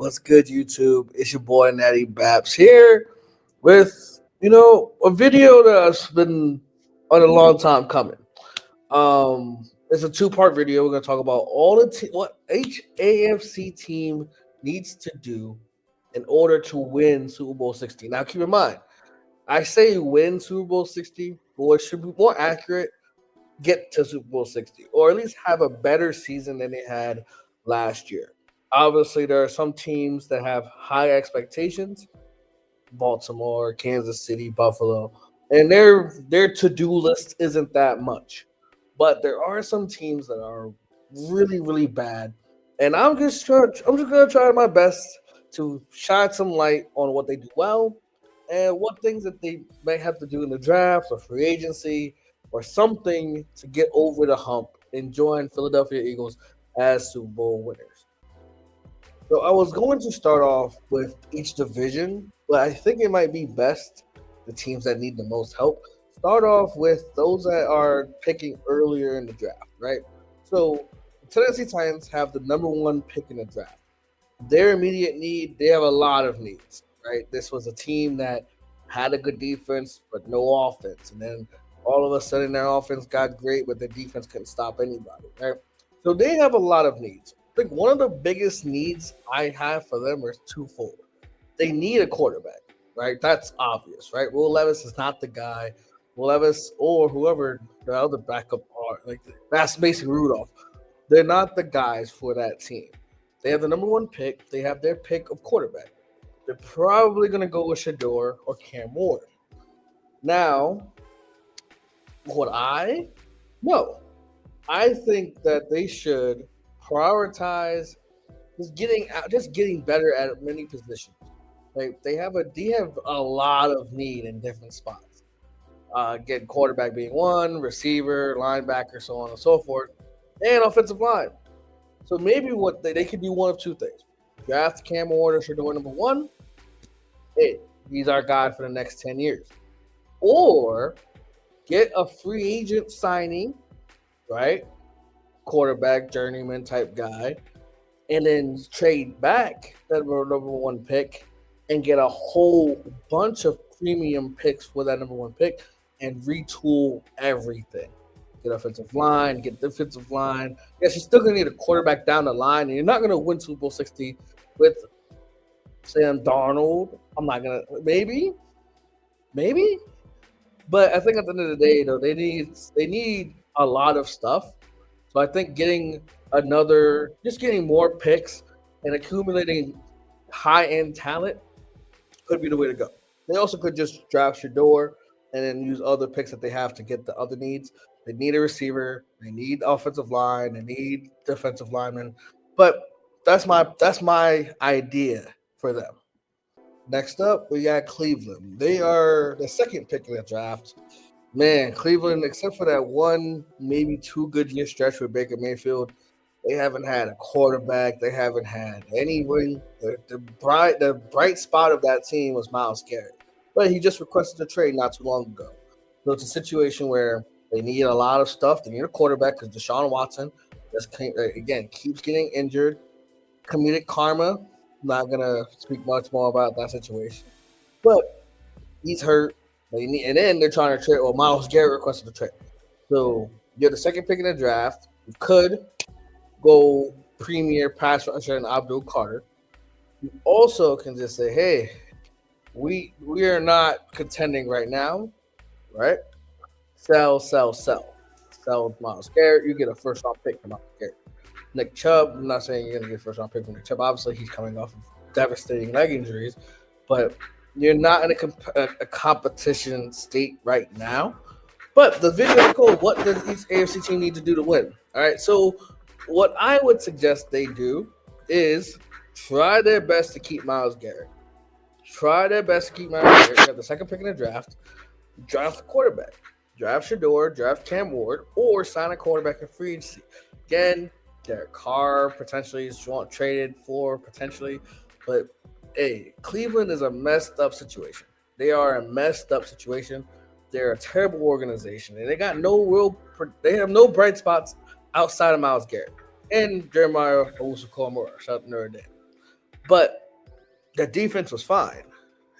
What's good, YouTube? It's your boy Natty Baps here with a video that's been on a long time coming. It's a two-part video. We're gonna talk about all what each AFC team needs to do in order to win Super Bowl 60. Now, keep in mind, I say win Super Bowl 60, but it should be more accurate. Get to Super Bowl 60, or at least have a better season than they had last year. Obviously, there are some teams that have high expectations: Baltimore, Kansas City, Buffalo, and their to-do list isn't that much. But there are some teams that are really, really bad, and I'm just gonna try my best to shine some light on what they do well and what things that they may have to do in the draft or free agency or something to get over the hump and join Philadelphia Eagles as Super Bowl winners. So I was going to start off with each division, but I think it might be best the teams that need the most help start off with those that are picking earlier in the draft, right? So the Tennessee Titans have the number one pick in the draft. Their immediate need, they have a lot of needs, right? This was a team that had a good defense but no offense, and then all of a sudden their offense got great, but their defense couldn't stop anybody, right? So they have a lot of needs. I think one of the biggest needs I have for them is twofold. They need a quarterback, right? That's obvious, right? Will Levis is not the guy. Will Levis or whoever the other backup are, like that's Mason Rudolph. They're not the guys for that team. They have the number one pick. They have their pick of quarterback. They're probably going to go with Shador or Cam Ward. Now, what I know, I think that they should prioritize just getting better at many positions. Like they have a lot of need in different spots. Getting quarterback being one, receiver, linebacker, so on and so forth, and offensive line. So maybe what they could do one of two things: draft Cam Ward or Shador number one. Hey, he's our guy for the next 10 years, or get a free agent signing, right? Quarterback, journeyman type guy, and then trade back that number one pick and get a whole bunch of premium picks for that number one pick and retool everything. Get offensive line, get defensive line. Yes, you're still gonna need a quarterback down the line, and you're not gonna win Super Bowl 60 with Sam Darnold. I'm not gonna maybe, but I think at the end of the day, though, they need a lot of stuff. So I think getting more picks and accumulating high end talent could be the way to go. They also could just draft Shador and then use other picks that they have to get the other needs. They need a receiver, they need offensive line, they need defensive linemen. But that's my idea for them. Next up, we got Cleveland. They are the second pick of the draft. Man, Cleveland, except for that one, maybe 2 good year stretch with Baker Mayfield, they haven't had a quarterback. They haven't had any ring. The bright spot of that team was Miles Garrett, but he just requested a trade not too long ago. So it's a situation where they need a lot of stuff. They need a quarterback because Deshaun Watson again keeps getting injured. Comedic karma. Not gonna speak much more about that situation, but he's hurt. And then they're trying to trade. Well, Miles Garrett requested a trade, so you're the second pick in the draft. You could go premier pass rusher and Abdul Carter. You also can just say, hey, we are not contending right now, right? Sell Miles Garrett. You get a first round pick from Miles Garrett. Nick Chubb. I'm not saying you're gonna get a first round pick from Nick Chubb. Obviously, he's coming off of devastating leg injuries, but you're not in a competition state right now. But the video is cool. What does each AFC team need to do to win? All right. So what I would suggest they do is try their best to keep Miles Garrett. Try their best to keep Miles Garrett. You have the second pick in the draft. Draft a quarterback. Draft Shador, draft Cam Ward, or sign a quarterback in free agency. Again, Derek Carr potentially is traded for potentially, but hey, Cleveland is a messed up situation. They are a messed up situation. They're a terrible organization, and they have no bright spots outside of Miles Garrett and Jeremiah Owusu-Koramoah. Shout out to Notre Dame. But the defense was fine.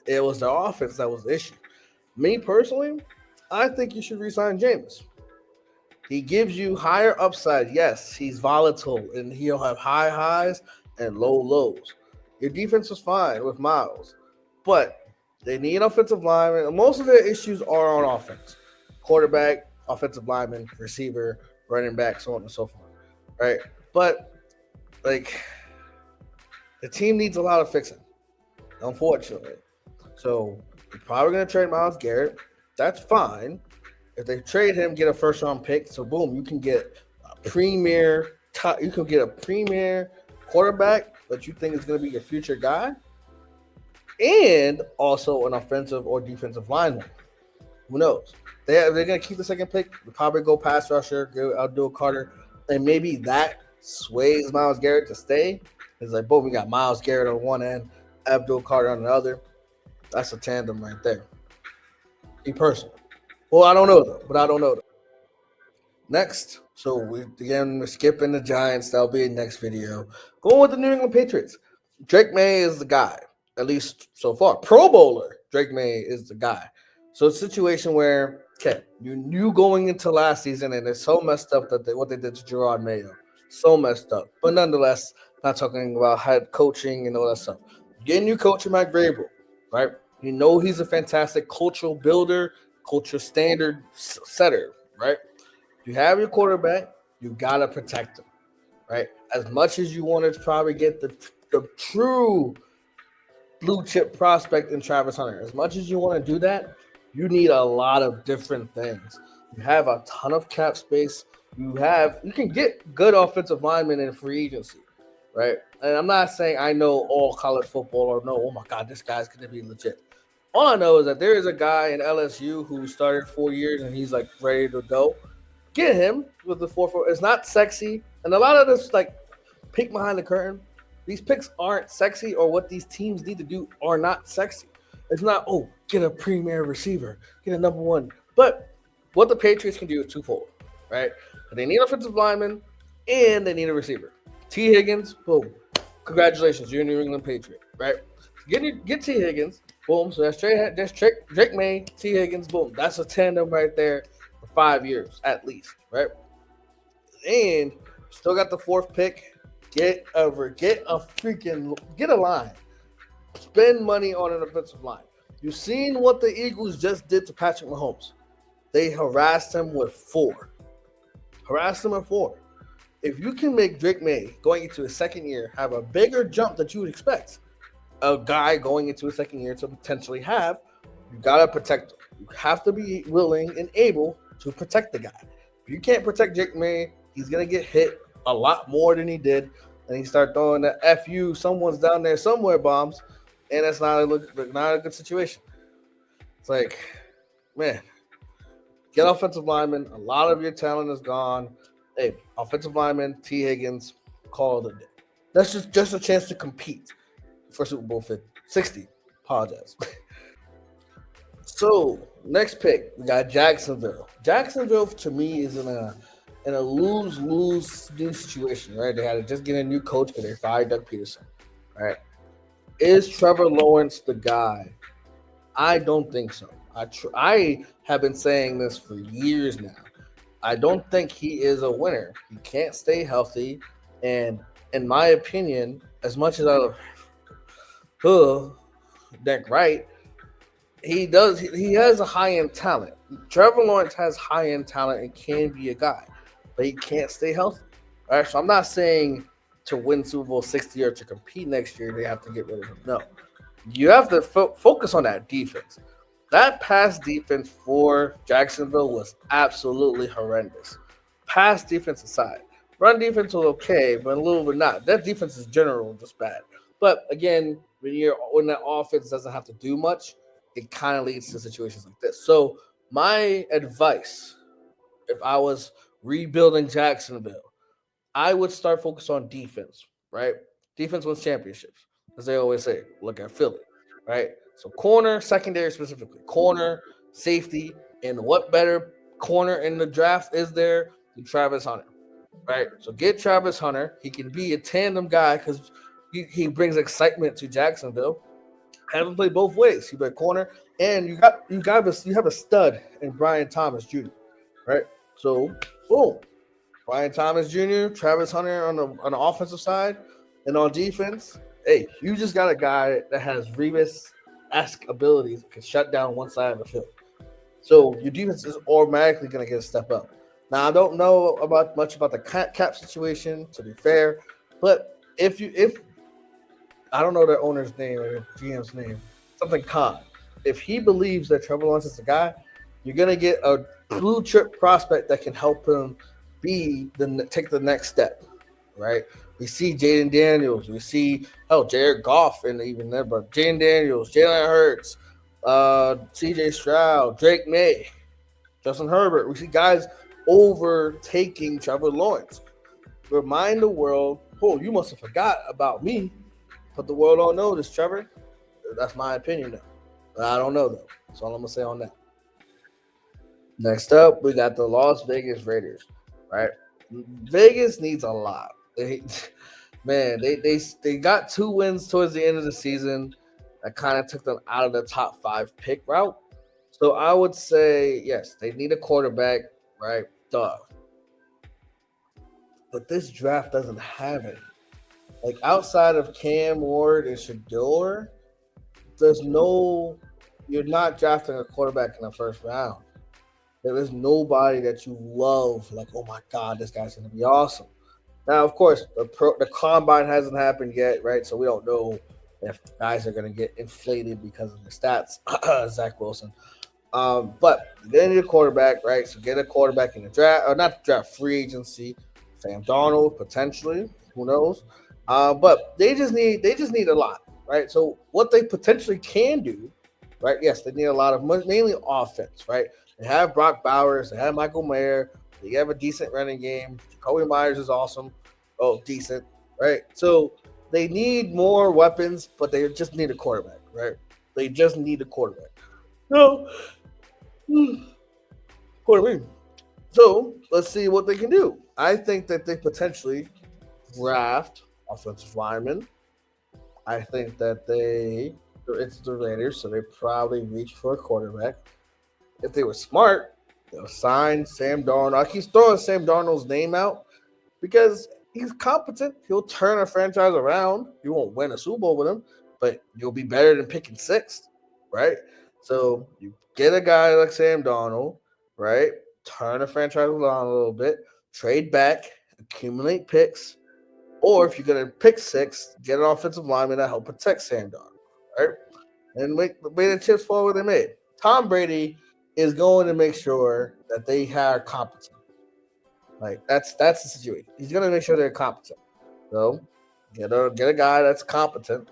It was the offense that was the issue. Me personally, I think you should resign James. He gives you higher upside. Yes, he's volatile and he'll have high highs and low lows. Your defense was fine with Miles, but they need offensive linemen. Most of their issues are on offense: quarterback, offensive lineman, receiver, running back, so on and so forth. Right? But like the team needs a lot of fixing, unfortunately. So you're probably gonna trade Miles Garrett. That's fine. If they trade him, get a first round pick, so boom, you can get a premier top, you can get a premier quarterback that you think is going to be your future guy, and also an offensive or defensive lineman. Who knows? They're going to keep the second pick. They'll probably go pass rusher, go Abdul Carter, and maybe that sways Myles Garrett to stay. It's like boom, we got Myles Garrett on one end, Abdul Carter on the other. That's a tandem right there. Me personally. Well, I don't know though, but I don't know though. Next, so we're skipping the Giants. That'll be in next video. Going with the New England Patriots. Drake May is the guy, at least so far. Pro Bowler Drake May is the guy. So it's a situation where, okay, you knew going into last season, and it's so messed up that what they did to Gerard Mayo, so messed up. But nonetheless, not talking about head coaching and all that stuff. Getting new coach Mike Vrabel, right? You know he's a fantastic cultural builder, culture standard setter, right? You have your quarterback, you gotta protect him, right? As much as you want to probably get the true blue chip prospect in Travis Hunter, as much as you want to do that, you need a lot of different things. You have a ton of cap space. You can get good offensive linemen in free agency, right? And I'm not saying I know all college football or know, oh my God, this guy's gonna be legit. All I know is that there is a guy in LSU who started 4 years and he's like ready to go. Get him with the 4-4. It's not sexy. And a lot of this, like, peek behind the curtain, these picks aren't sexy, or what these teams need to do are not sexy. It's not, oh, get a premier receiver, get a number one. But what the Patriots can do is twofold, right? They need offensive linemen and they need a receiver. T. Higgins, boom. Congratulations, you're a New England Patriot, right? Get T. Higgins, boom. So that's Drake May, T. Higgins, boom. That's a tandem right there. 5 years at least, right? And still got the fourth pick. Get a line. Spend money on an offensive line. You've seen what the Eagles just did to Patrick Mahomes. They harassed him with four. If you can make Drake May going into his second year have a bigger jump that you would expect a guy going into his second year to potentially have, you gotta protect him. You have to be willing and able to protect the guy. If you can't protect Drake May, he's gonna get hit a lot more than he did, and he start throwing the "fu" someone's down there somewhere bombs, and that's not a good situation. It's like, man, get offensive linemen. A lot of your talent is gone. Hey, offensive lineman T. Higgins, call it a day. That's just a chance to compete for Super Bowl 60. Apologize. So next pick, we got Jacksonville. Jacksonville to me is in a lose situation, right? They had to just get a new coach because they fired Doug Peterson, right? Is Trevor Lawrence the guy? I don't think so. I have been saying this for years now. I don't think he is a winner. He can't stay healthy, and in my opinion, as much as I Nick Wright. He has a high-end talent. Trevor Lawrence has high-end talent and can be a guy, but he can't stay healthy. All right, so I'm not saying to win Super Bowl 60 or to compete next year, they have to get rid of him. No. You have to focus on that defense. That pass defense for Jacksonville was absolutely horrendous. Pass defense aside. Run defense was okay, but a little bit not. That defense is general just bad. But again, when that offense doesn't have to do much, it kind of leads to situations like this. So my advice, if I was rebuilding Jacksonville, I would start focus on defense, right? Defense wins championships, as they always say. Look at Philly, right? So corner, secondary specifically, corner, safety, and what better corner in the draft is there than Travis Hunter, right? So get Travis Hunter. He can be a tandem guy because he brings excitement to Jacksonville. Have him play both ways. He play corner, and you have a stud in Brian Thomas Jr. Right? So boom, Brian Thomas Jr., Travis Hunter on the offensive side, and on defense. Hey, you just got a guy that has Revis-esque abilities that can shut down one side of the field. So your defense is automatically going to get a step up. Now I don't know about much about the cap situation, to be fair, but if I don't know the owner's name or GM's name, something Khan. If he believes that Trevor Lawrence is the guy, you're gonna get a blue chip prospect that can help him take the next step, right? We see Jaden Daniels, we see Jared Goff, and even there, but Jaden Daniels, Jalen Hurts, C.J. Stroud, Drake May, Justin Herbert. We see guys overtaking Trevor Lawrence. Remind the world, oh, you must have forgot about me. But the world don't know this, Trevor. That's my opinion, though. I don't know, though. That's all I'm going to say on that. Next up, we got the Las Vegas Raiders, right? Vegas needs a lot. They got 2 wins towards the end of the season that kind of took them out of the top 5 pick route. So I would say, yes, they need a quarterback, right? Duh. But this draft doesn't have it. Like outside of Cam Ward and Shador, you're not drafting a quarterback in the first round. There is nobody that you love, like, oh my God, this guy's going to be awesome. Now, of course, the combine hasn't happened yet, right? So we don't know if guys are going to get inflated because of the stats, Zach Wilson. But they need a quarterback, right? So get a quarterback in the draft, or not the draft, free agency. Sam Darnold, potentially, who knows? But they just need a lot, right? So what they potentially can do, right? Yes, they need a lot of mainly offense, right? They have Brock Bowers, they have Michael Mayer, they have a decent running game. Jacoby Myers is awesome. Oh, decent, right? So they need more weapons, but they just need a quarterback, right? They just need a quarterback. No, quarterback. So let's see what they can do. I think that they potentially draft offensive linemen. I think that it's the Raiders, so they probably reach for a quarterback. If they were smart, they'll sign Sam Darnold. I keep throwing Sam Darnold's name out because he's competent. He'll turn a franchise around. You won't win a Super Bowl with him, but you'll be better than picking 6th, right? So you get a guy like Sam Darnold, right? Turn the franchise around a little bit, trade back, accumulate picks, or if you're going to pick 6, get an offensive lineman to help protect Sam Darnold, right? And make the chips fall where they made. Tom Brady is going to make sure that they are competent. Like that's the situation. He's going to make sure they're competent. So get a guy that's competent,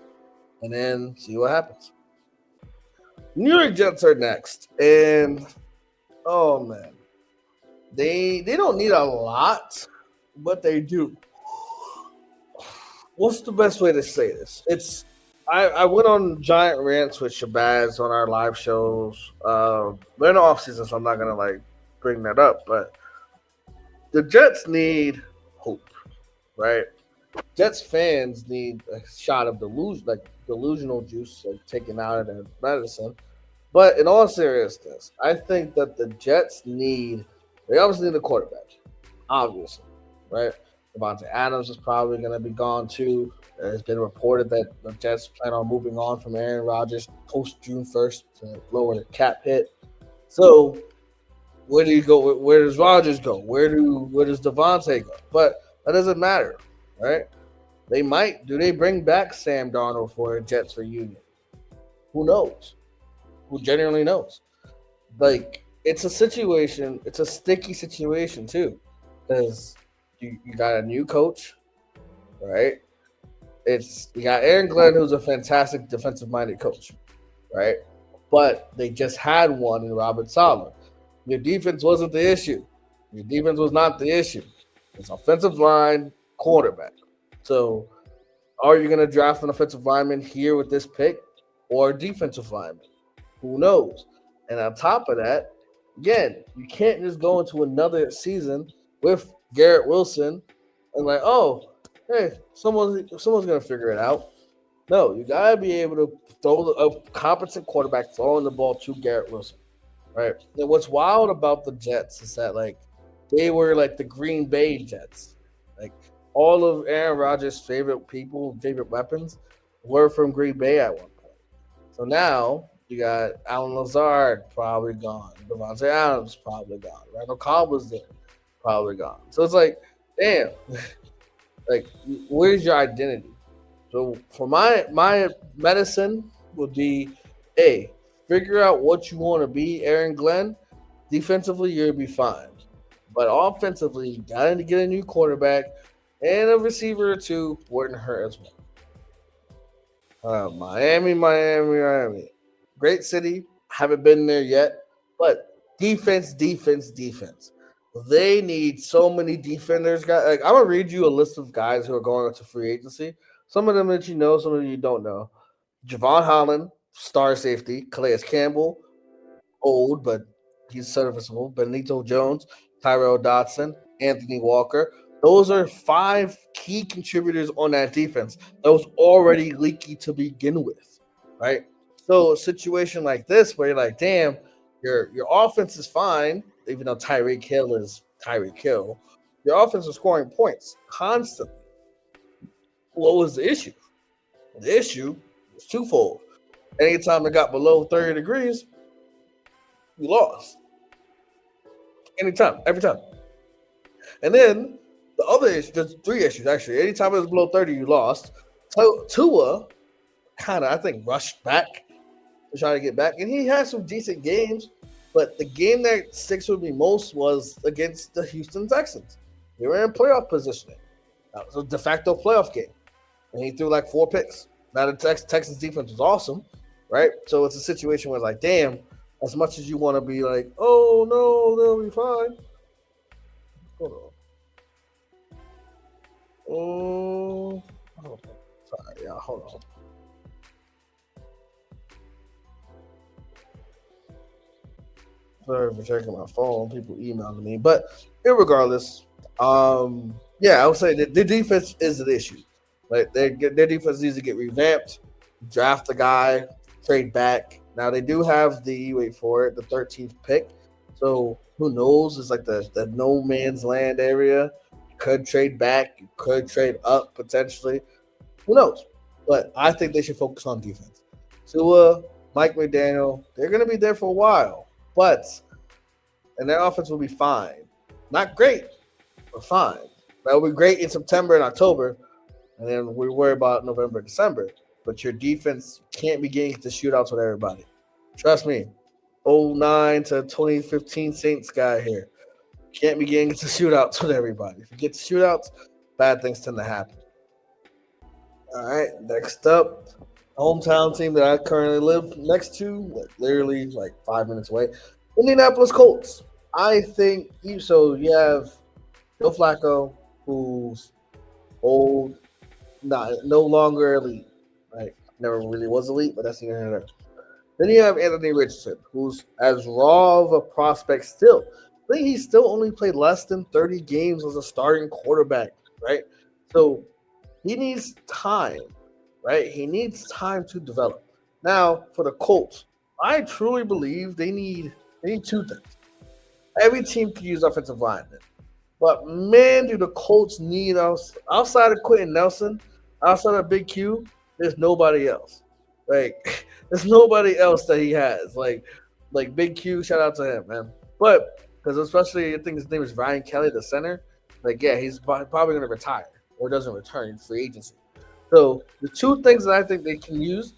and then see what happens. New York Jets are next, and oh man, they don't need a lot, but they do. What's the best way to say this? I went on giant rants with Shabazz on our live shows. We're in the off season, so I'm not gonna bring that up. But the Jets need hope, right? Jets fans need a shot of delusional juice, taken out of their medicine. But in all seriousness, I think that the Jets they obviously need a quarterback, obviously, right? Devontae Adams is probably going to be gone too. It's been reported that the Jets plan on moving on from Aaron Rodgers post June 1st to lower the cap hit. So where do you go? Where does Rodgers go? Where does Devontae go? But that doesn't matter, right? They might. Do they bring back Sam Darnold for a Jets reunion? Who knows? Who genuinely knows? It's a situation. It's a sticky situation too, because you got a new coach, right? You got Aaron Glenn, who's a fantastic defensive-minded coach, right? But they just had one in Robert Saleh. Your defense wasn't the issue. Your defense was not the issue. It's offensive line, quarterback. So are you going to draft an offensive lineman here with this pick or a defensive lineman? Who knows? And on top of that, again, you can't just go into another season with Garrett Wilson and Hey, someone's gonna figure it out. No, you gotta be able to throw a competent quarterback throwing the ball to Garrett Wilson, right? And what's wild about the Jets is that like they were like the Green Bay Jets, like all of Aaron Rodgers' favorite people, favorite weapons, were from Green Bay at one point. So now you got Alan Lazard probably gone, Devontae Adams probably gone, Randall Cobb was there, probably gone. So it's like, damn, like where's your identity? So for my medicine would be, a figure out what you want to be, Aaron Glenn. Defensively, you'll be fine, but offensively, you gotta get a new quarterback and a receiver or two wouldn't hurt as well. Miami. Great city. Haven't been there yet, but defense. They need so many defenders. Guys, like I'm gonna read you a list of guys who are going into free agency. Some of them that you know, some of them you don't know. Javon Holland, star safety. Calais Campbell, old but he's serviceable. Benito Jones, Tyrell Dodson, Anthony Walker. Those are five key contributors on that defense that was already leaky to begin with, right? So a situation like this where you're like, damn, your offense is fine, even though Tyreek Hill is Tyreek Hill. Your offense is scoring points constantly. What was the issue? The issue was twofold. Anytime it got below 30 degrees, you lost. Anytime, every time. And then the other issue, there's three issues actually. Anytime it was below 30, you lost. So Tua kind of, I think, rushed back to try to get back. And he had some decent games, but the game that sticks with me most was against the Houston Texans. They were in playoff positioning. That was a de facto playoff game. And he threw like 4 picks. Now the Texans defense was awesome, right? So it's a situation where it's like, damn, as much as you want to be like, oh no, they'll be fine. Hold on. Oh, sorry, y'all. Hold on. Sorry for checking my phone. People emailing me, but regardless, yeah, I would say that the defense is an issue. Like their defense needs to get revamped. Draft a guy, trade back. Now they do have the wait for it, the 13th pick. So who knows? It's like the no man's land area. You could trade back. You could trade up potentially. Who knows? But I think they should focus on defense. Tua, Mike McDaniel, they're going to be there for a while, but and their offense will be fine. Not great, but fine. That will be great in September and October, and then we worry about November, December. But your defense can't be getting to shootouts with everybody. Trust me. 09 to 2015 Saints guy here. Can't be getting to shootouts with everybody. If you get to shootouts, bad things tend to happen. All right, next up, hometown team that I currently live next to, like literally like 5 minutes away, Indianapolis Colts. I think so. You have Joe Flacco, who's old, no longer elite, right? Never really was elite, but that's the internet. Then you have Anthony Richardson, who's as raw of a prospect still. I think he still only played less than 30 games as a starting quarterback, right? So he needs time, right? He needs time to develop. Now, for the Colts, I truly believe they need two things. Every team could use offensive linemen. But man, do the Colts need us outside of Quentin Nelson, outside of Big Q, there's nobody else. Like there's nobody else that he has. Like Big Q, shout out to him, man. But because especially I think his name is Ryan Kelly, the center. Like, yeah, he's probably gonna retire or doesn't return in free agency. So the two things that I think they can use,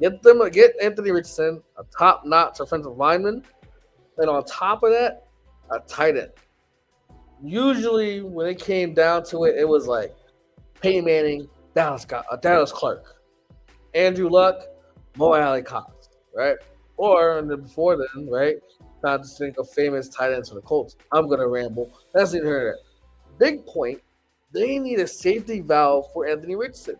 get Anthony Richardson, a top-notch offensive lineman, and on top of that, a tight end. Usually when it came down to it, it was like Peyton Manning, Dallas Clark, Andrew Luck, Mo Alley Cox, right? Or before then, right? Not to think of famous tight ends for the Colts. I'm gonna ramble. That's neither here nor there. Big point. They need a safety valve for Anthony Richardson.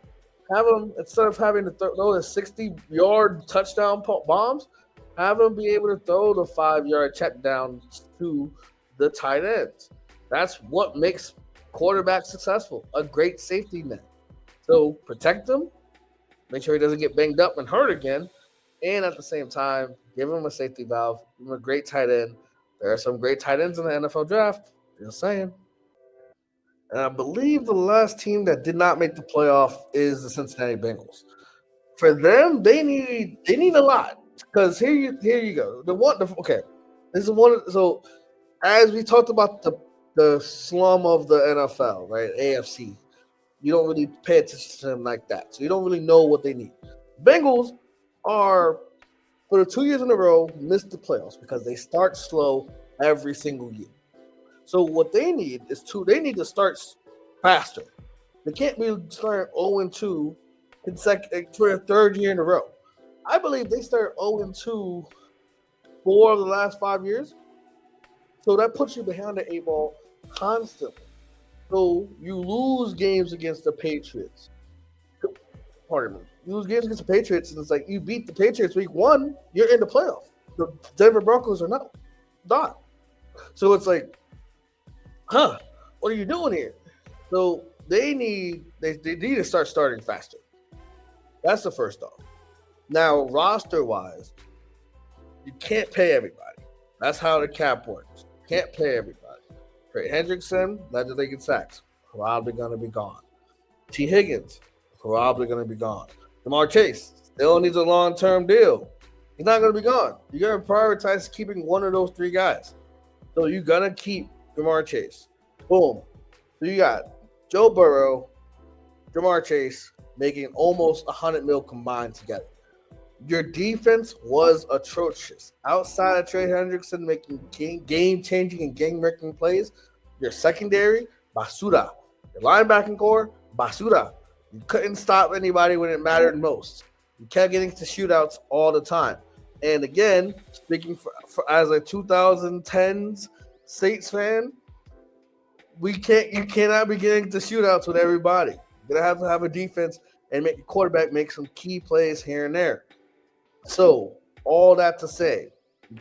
Have him instead of having to throw the 60-yard touchdown bombs, have him be able to throw the 5-yard check down to the tight ends. That's what makes quarterback successful, a great safety net. So protect him, make sure he doesn't get banged up and hurt again, and at the same time, give him a safety valve, give him a great tight end. There are some great tight ends in the NFL draft. Just saying. And I believe the last team that did not make the playoff is the Cincinnati Bengals. For them, they need a lot because here you go. Okay, this is one. So as we talked about the slum of the NFL, right? AFC. You don't really pay attention to them like that, so you don't really know what they need. Bengals are for the 2 years in a row missed the playoffs because they start slow every single year. So what they need is they need to start faster. They can't be starting 0-2 consecutive for a third year in a row. I believe they start 0-2 4 of the last 5 years. So that puts you behind the 8 ball constantly. So you lose games against the Patriots. Pardon me. You lose games against the Patriots, and it's like you beat the Patriots week 1, you're in the playoff. The Denver Broncos are not. So it's like, what are you doing here? So they need to start starting faster. That's the first off. Now, roster-wise, you can't pay everybody. That's how the cap works. You can't pay everybody. Trey Hendrickson, led the league in sacks, probably going to be gone. T. Higgins, probably going to be gone. Jamar Chase still needs a long-term deal. He's not going to be gone. You're going to prioritize keeping one of those 3 guys. So you're going to keep Jamar Chase. Boom. So you got Joe Burrow, Jamar Chase making almost $100 million combined together. Your defense was atrocious. Outside of Trey Hendrickson making game-changing and game-wrecking plays, your secondary, basura. Your linebacking core, basura. You couldn't stop anybody when it mattered most. You kept getting to shootouts all the time. And again, speaking for as a 2010s Saints fan, you cannot be getting to shootouts with everybody. You're gonna have to have a defense and make your quarterback make some key plays here and there. So all that to say,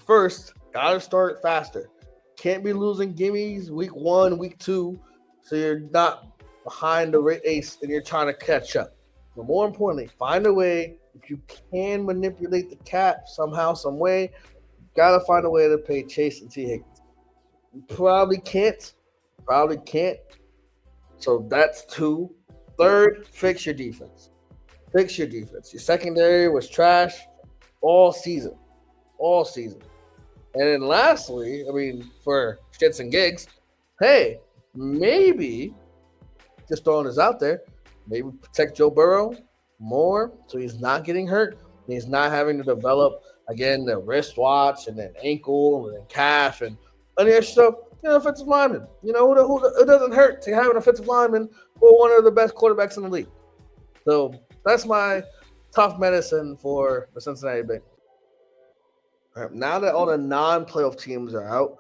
first, gotta start faster. Can't be losing gimmies week 1, week 2, so you're not behind the race and you're trying to catch up. But more importantly, find a way. If you can manipulate the cap somehow, some way, you gotta find a way to pay Chase and T. Higgins. You probably can't. So that's 2. Third, fix your defense. Your secondary was trash all season. And then lastly, for shits and gigs, hey, maybe, just throwing this out there, maybe protect Joe Burrow more so he's not getting hurt. He's not having to develop, again, the wristwatch and then ankle and then calf and any extra stuff. Offensive lineman. It doesn't hurt to have an offensive lineman or one of the best quarterbacks in the league. So that's my tough medicine for the Cincinnati Bengals. All right, now that all the non-playoff teams are out,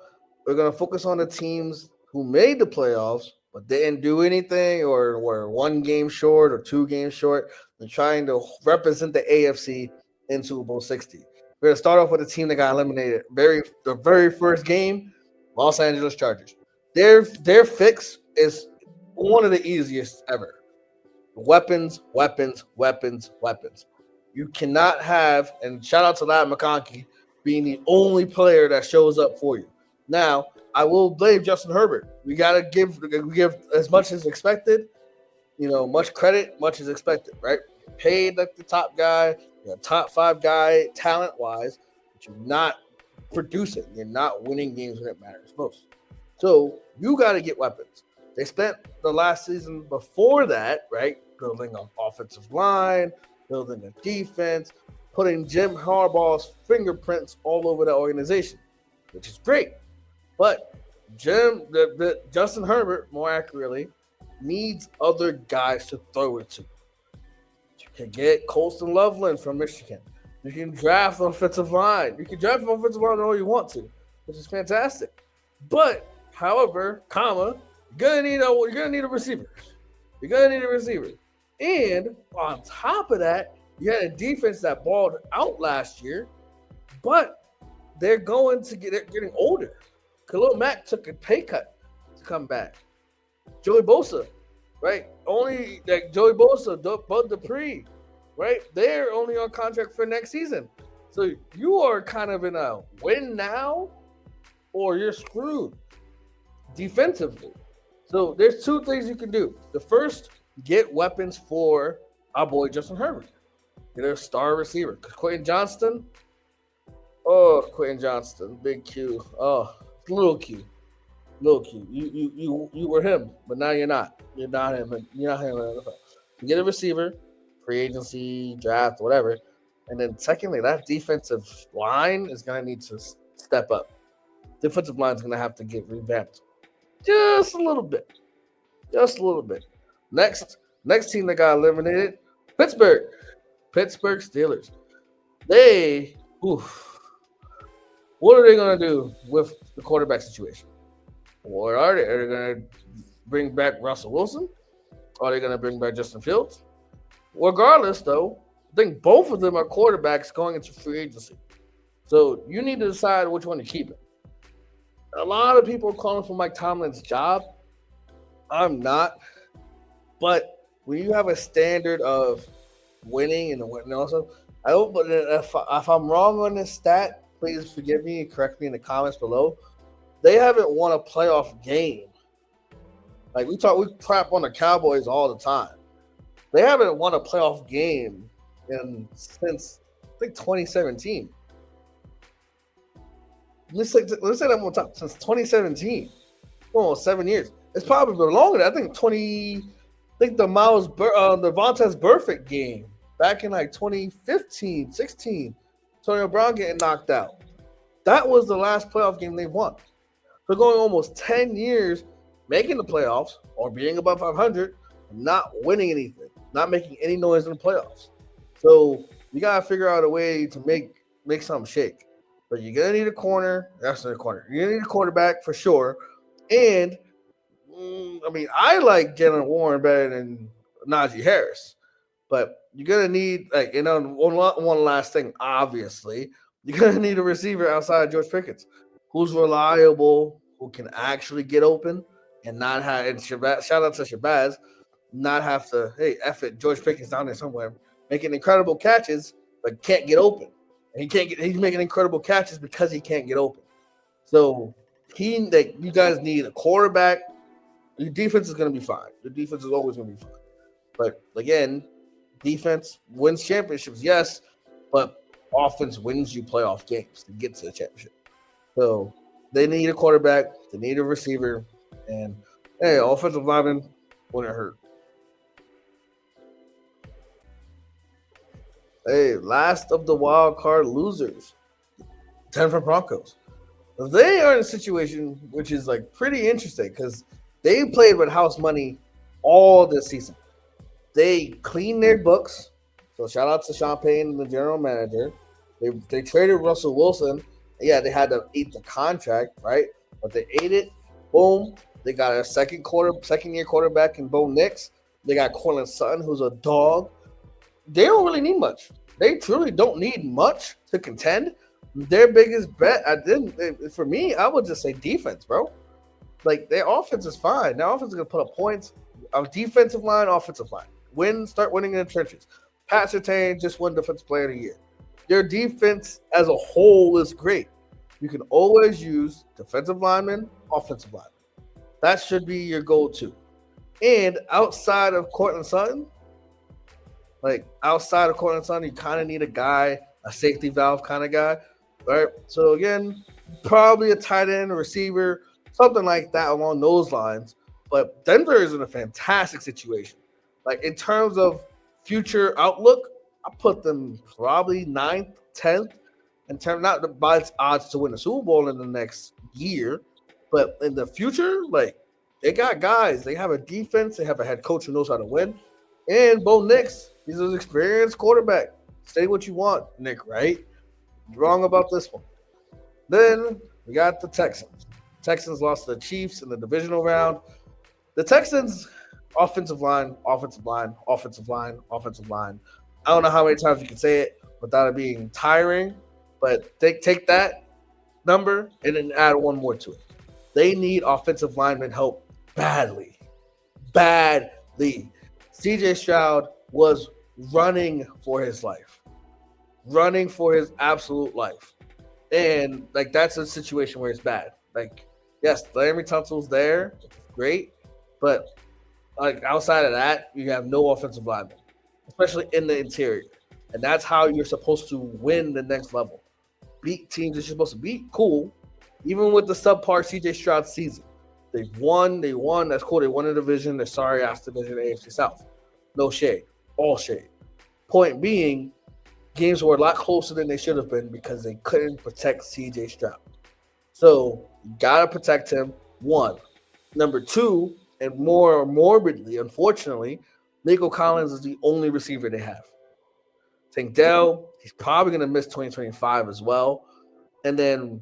we're going to focus on the teams who made the playoffs but didn't do anything or were 1 game short or 2 games short and trying to represent the AFC in Super Bowl 60. We're going to start off with a team that got eliminated the very first game, Los Angeles Chargers. Their fix is one of the easiest ever. Weapons. You cannot have, and shout out to Ladd McConkey, being the only player that shows up for you. Now, I will blame Justin Herbert. We got to give as much as expected, much credit, much as expected, right? You're paid like the top guy, you're a top 5 guy talent-wise, but you're not producing. You're not winning games when it matters most. So you got to get weapons. They spent the last season before that, right, building an offensive line, building a defense, putting Jim Harbaugh's fingerprints all over the organization, which is great. But Justin Herbert, more accurately, needs other guys to throw it to. You can get Colston Loveland from Michigan. You can draft an offensive line. You can draft an offensive line all you want to, which is fantastic. But, however, you're gonna need a receiver. And on top of that, you had a defense that balled out last year, but they're getting older. Khalil Mack took a pay cut to come back. Joey Bosa, right? Only like Joey Bosa, Bud Dupree, right? They're only on contract for next season. So you are kind of in a win now or you're screwed defensively. So there's two things you can do. The first, get weapons for our boy Justin Herbert. Get a star receiver. Quentin Johnston. Oh, Quentin Johnston, big Q. Oh, little Q. Little Q. You were him, but now you're not. You're not him. You're not him. You get a receiver, free agency, draft, whatever. And then secondly, that defensive line is gonna need to step up. Defensive line is gonna have to get revamped just a little bit. Just a little bit. Next team that got eliminated, Pittsburgh. Pittsburgh Steelers. They oof. What are they gonna do with the quarterback situation? What are they? Are they gonna bring back Russell Wilson? Are they gonna bring back Justin Fields? Regardless, though, I think both of them are quarterbacks going into free agency. So you need to decide which one to keep. A lot of people are calling for Mike Tomlin's job. I'm not. But when you have a standard of winning and also, I hope. But if I'm wrong on this stat, please forgive me and correct me in the comments below. They haven't won a playoff game. Like we clap on the Cowboys all the time. They haven't won a playoff game since I think 2017. Let's say that one time. Since 2017, almost 7 years. It's probably been longer. I think the Vontaze Burfict game back in like 2015, 16. Antonio Brown getting knocked out. That was the last playoff game they won. So going almost 10 years, making the playoffs or being above 500, not winning anything, not making any noise in the playoffs. So you gotta figure out a way to make something shake. But you're gonna need a corner. That's not a corner. You're gonna need a quarterback for sure. And I like Jalen Warren better than Najee Harris. But you're gonna need one last thing. Obviously, you're gonna need a receiver outside of George Pickens, who's reliable, who can actually get open, and not have. And shout out to Shabazz, not have to. Hey, F it, George Pickens down there somewhere making incredible catches, but can't get open. And he's making incredible catches because he can't get open. So you guys need a quarterback. Your defense is going to be fine. Your defense is always going to be fine. But again, defense wins championships, yes, but offense wins you playoff games to get to the championship. So they need a quarterback. They need a receiver. And, hey, offensive lineman wouldn't hurt. Hey, last of the wild card losers, Denver Broncos. They are in a situation which is like pretty interesting because they played with house money all this season. They cleaned their books. So shout out to Sean Payton, the general manager. They traded Russell Wilson. Yeah, they had to eat the contract, right? But they ate it. Boom. They got a second-year quarterback in Bo Nix. They got Cortland Sutton, who's a dog. They don't really need much. They truly don't need much to contend. Their biggest bet, for me, I would just say defense, bro. Like, their offense is fine. Their offense is going to put up points. Our defensive line, offensive line. Start winning in the trenches. Pat Surtain just won Defensive Player of the Year. Their defense as a whole is great. You can always use defensive linemen, offensive linemen. That should be your go-to. And outside of Cortland Sutton, you kind of need a guy, a safety valve kind of guy, right? So again, probably a tight end, a receiver, something like that along those lines. But Denver is in a fantastic situation. Like in terms of future outlook, I put them probably 9th, 10th, in terms not by its odds to win the Super Bowl in the next year, but in the future, like they got guys, they have a defense, they have a head coach who knows how to win, and Bo Nix. He's an experienced quarterback. Say what you want, Nick, right? You're wrong about this one. Then we got the Texans. Texans lost to the Chiefs in the divisional round. The Texans, offensive line, offensive line, offensive line, offensive line. I don't know how many times you can say it without it being tiring, but take that number and then add one more to it. They need offensive lineman help badly. badly. CJ Stroud was running for his life, running for his absolute life. And like that's a situation where it's bad. Like, yes, Larry Tunsil's there, great, but like outside of that, you have no offensive lineman, especially in the interior. And that's how you're supposed to win the next level. Beat teams that you're supposed to beat, cool. Even with the subpar CJ Stroud season, they won. That's cool. They won the division. The sorry ass division, AFC South. No shade, all shade. Point being, games were a lot closer than they should have been because they couldn't protect CJ Stroud. So you gotta protect him. One. Number two, and more morbidly, unfortunately, Nico Collins is the only receiver they have. Tank Dell, he's probably gonna miss 2025 as well. And then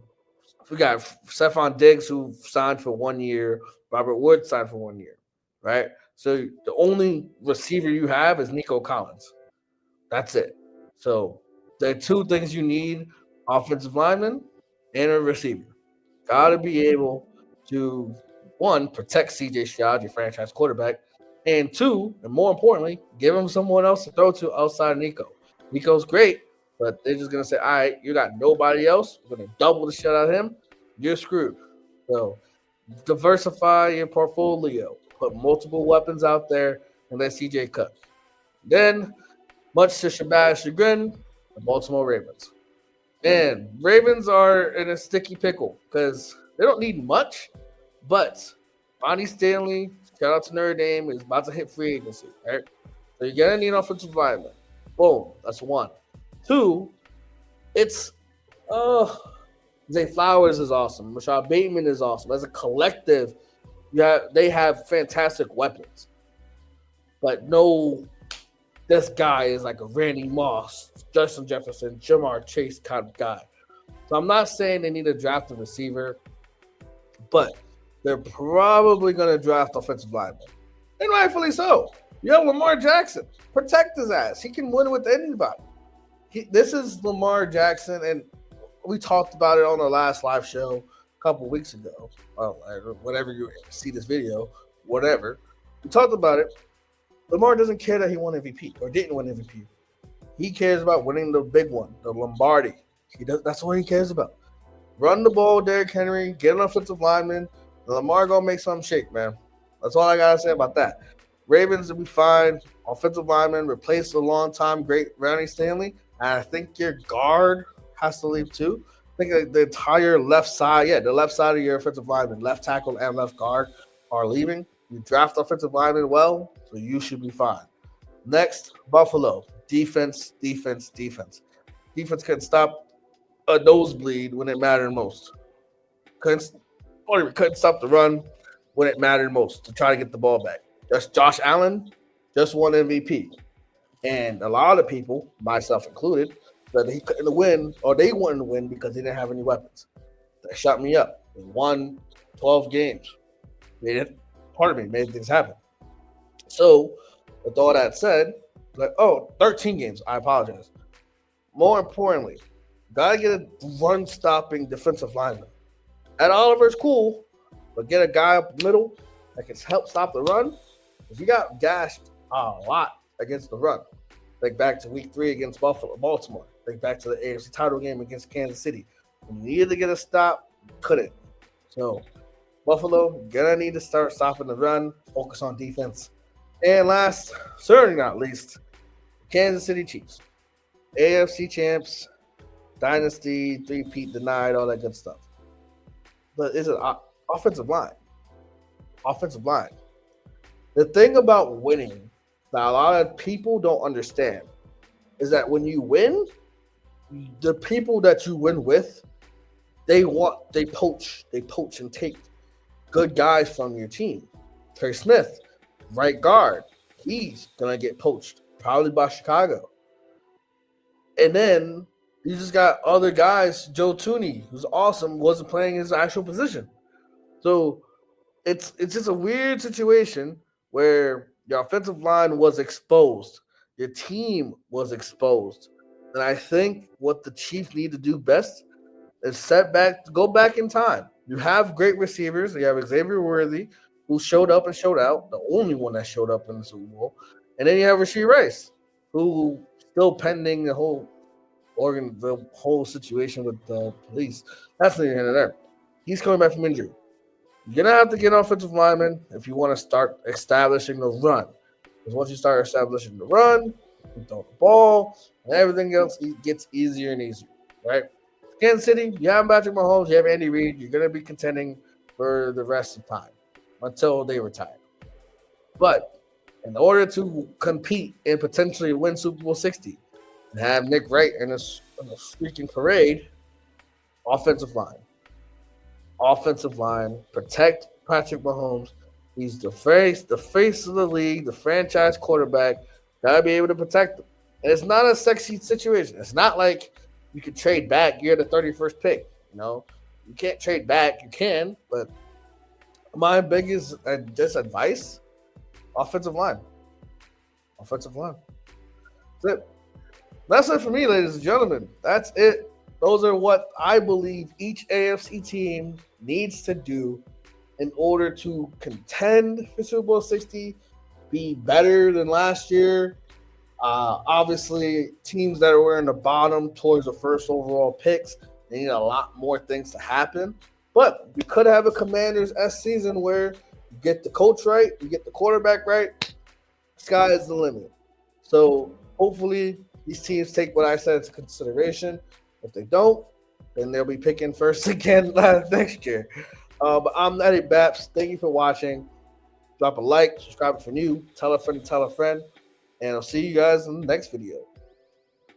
we got Stephon Diggs, who signed for 1 year. Robert Wood signed for 1 year, right? So the only receiver you have is Nico Collins. That's it. So the two things you need: offensive lineman and a receiver. Got to be able to, one, protect CJ Stroud, your franchise quarterback, and two, and more importantly, give him someone else to throw to outside of Nico. Nico's great, but they're just going to say, all right, you got nobody else. We're going to double the shit out of him. You're screwed. So diversify your portfolio. Put multiple weapons out there and let CJ cook. Then, much to Shabazz chagrin, the Baltimore Ravens. And Ravens are in a sticky pickle because they don't need much, but Bonnie Stanley, shout out to Notre Dame, is about to hit free agency, right? So you're going to need an offensive lineman. Boom, that's one. Two, it's Zay Flowers is awesome. Rashad Bateman is awesome. As a collective, they have fantastic weapons. But no, this guy is like a Randy Moss, Justin Jefferson, Jamar Chase kind of guy. So I'm not saying they need to draft a receiver, but they're probably going to draft offensive linemen. And rightfully so. You have Lamar Jackson. Protect his ass. He can win with anybody. This is Lamar Jackson, and we talked about it on the last live show a couple weeks ago. Whenever you see this video, whatever. We talked about it. Lamar doesn't care that he won MVP or didn't win MVP. He cares about winning the big one, the Lombardi. That's what he cares about. Run the ball, Derrick Henry, get an offensive lineman, and Lamar gonna make something shake, man. That's all I gotta say about that. Ravens will be fine. Offensive lineman, replace the long-time great Ronnie Stanley. And I think your guard has to leave too. I think the entire left side, the left side of your offensive lineman, left tackle and left guard are leaving. You draft offensive lineman well, so you should be fine. Next, Buffalo. Defense. Defense couldn't stop a nosebleed when it mattered most. Couldn't stop the run when it mattered most to try to get the ball back. Just Josh Allen just won MVP. And a lot of people, myself included, that he couldn't win, or they wanted to win because they didn't have any weapons. That shot me up. They won 12 games. Made things happen. So, with all that said, 13 games. I apologize. More importantly, gotta get a run-stopping defensive lineman. Ed Oliver's cool, but get a guy up the middle that can help stop the run. Because you got gashed a lot against the run. Think back to week 3 against Baltimore. Think back to the AFC title game against Kansas City. When you needed to get a stop, you couldn't. So, Buffalo, gonna need to start stopping the run, focus on defense. And last, certainly not least, Kansas City Chiefs. AFC champs, dynasty, three-peat denied, all that good stuff. But is it offensive line? Offensive line. The thing about winning that a lot of people don't understand is that when you win, the people that you win with, they poach and take good guys from your team. Trey Smith, right guard, he's gonna get poached, probably by Chicago. And then you just got other guys, Joe Tooney, who's awesome, wasn't playing his actual position. So it's just a weird situation where your offensive line was exposed. Your team was exposed. And I think what the Chiefs need to do best is go back in time. You have great receivers. You have Xavier Worthy, who showed up and showed out, the only one that showed up in the Super Bowl. And then you have Rasheed Rice, who still pending the whole situation with the police. That's neither here nor there. He's coming back from injury. You're gonna have to get an offensive lineman if you want to start establishing the run. Because once you start establishing the run, you throw the ball, and everything else gets easier and easier, right? Kansas City, you have Patrick Mahomes, you have Andy Reid, you're gonna be contending for the rest of time until they retire. But in order to compete and potentially win Super Bowl 60 and have Nick Wright in a freaking parade, offensive line, protect Patrick Mahomes. He's the face of the league, the franchise quarterback. Gotta be able to protect him. And it's not a sexy situation. It's not like you could trade back. You're the 31st pick. You can't trade back. You can, but my biggest just advice: offensive line. That's it. That's it for me, ladies and gentlemen. That's it. Those are what I believe each AFC team needs to do in order to contend for Super Bowl 60, be better than last year. Obviously, teams that were in the bottom towards the first overall picks, they need a lot more things to happen. But we could have a Commanders-esque season where you get the coach right, you get the quarterback right, sky is the limit. So hopefully these teams take what I said into consideration. If they don't, then they'll be picking first again next year. But I'm Eddie Baps. Thank you for watching. Drop a like, subscribe if you're new, tell a friend, and I'll see you guys in the next video.